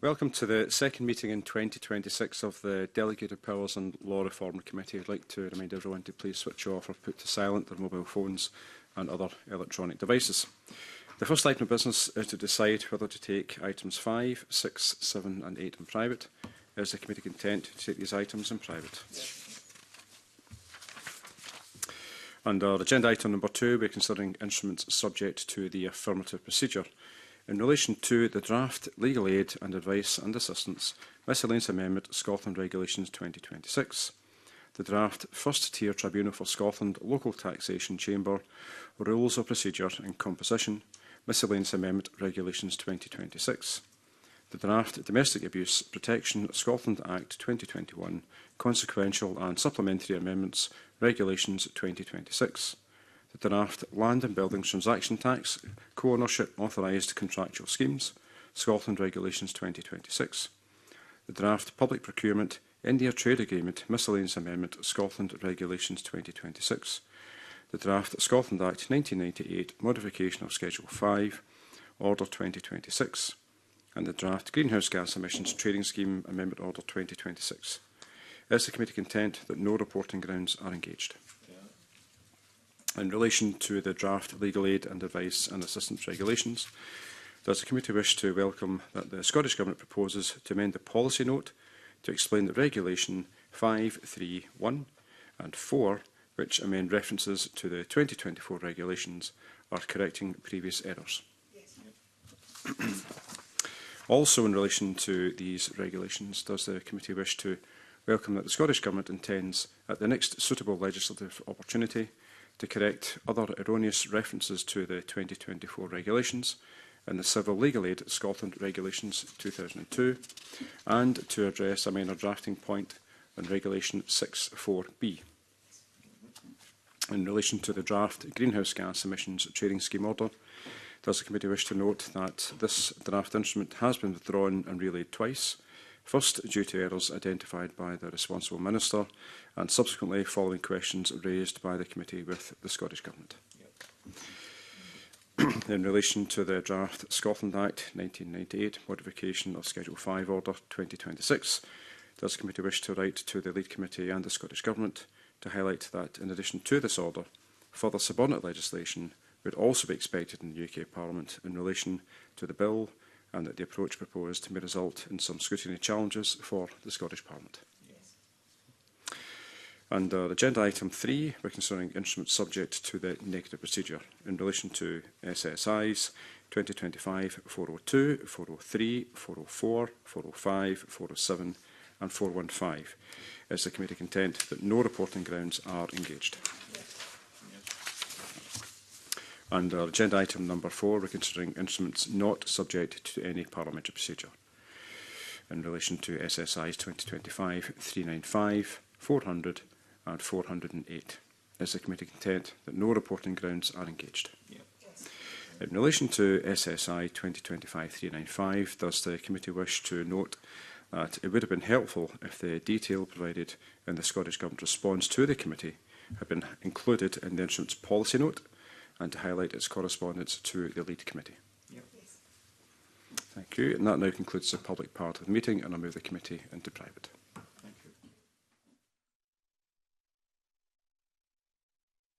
Welcome to the second meeting in 2026 of the Delegated Powers and Law Reform Committee. I'd like to remind everyone to please switch off or put to silent their mobile phones and other electronic devices. The first item of business is to decide whether to take items 5, 6, 7 and 8 in private. Is the committee content to take these items in private? Yes. Under agenda item number 2, we are considering instruments subject to the affirmative procedure. In relation to the draft Legal Aid and Advice and Assistance Miscellaneous Amendment Scotland Regulations 2026, the draft First Tier Tribunal for Scotland Local Taxation Chamber Rules of Procedure and Composition Miscellaneous Amendment Regulations 2026, the draft Domestic Abuse Protection Scotland Act 2021 Consequential and Supplementary Amendments Regulations 2026, the draft Land and Buildings Transaction Tax Co-ownership Authorised Contractual Schemes Scotland Regulations 2026, the draft Public Procurement India Trade Agreement Miscellaneous Amendment Scotland Regulations 2026, the draft Scotland Act 1998 Modification of Schedule 5 Order 2026, and the draft Greenhouse Gas Emissions Trading Scheme Amendment Order 2026. Is the committee content that no reporting grounds are engaged? In relation to the draft Legal Aid and Advice and Assistance Regulations, does the committee wish to welcome that the Scottish Government proposes to amend the policy note to explain that Regulation 5.3.1 and 4, which amend references to the 2024 regulations, are correcting previous errors? Yes. Also in relation to these regulations, does the committee wish to welcome that the Scottish Government intends, at the next suitable legislative opportunity, to correct other erroneous references to the 2024 regulations and the Civil Legal Aid Scotland Regulations 2002, and to address a minor drafting point on Regulation 6.4b. In relation to the draft Greenhouse Gas Emissions Trading Scheme Order, does the committee wish to note that this draft instrument has been withdrawn and relayed twice, first due to errors identified by the responsible minister, and subsequently following questions raised by the committee with the Scottish Government. Yep. In relation to the draft Scotland Act 1998 Modification of Schedule 5 Order 2026, does the committee wish to write to the lead committee and the Scottish Government to highlight that, in addition to this order, further subordinate legislation would also be expected in the UK Parliament in relation to the bill, and that the approach proposed may result in some scrutiny challenges for the Scottish Parliament. Yes. Under agenda item 3, we're considering instruments subject to the negative procedure in relation to SSIs 2025-402, 403, 404, 405, 407 and 415. Is the committee content that no reporting grounds are engaged? Under agenda item number 4, we're considering instruments not subject to any parliamentary procedure in relation to SSIs 2025-395, 400 and 408. Is the committee content that no reporting grounds are engaged? Yep. Yes. In relation to SSI 2025-395, does the committee wish to note that it would have been helpful if the detail provided in the Scottish Government response to the committee had been included in the instrument's policy note, and to highlight its correspondence to the lead committee? Yep. Thank you. And that now concludes the public part of the meeting, and I'll move the committee into private.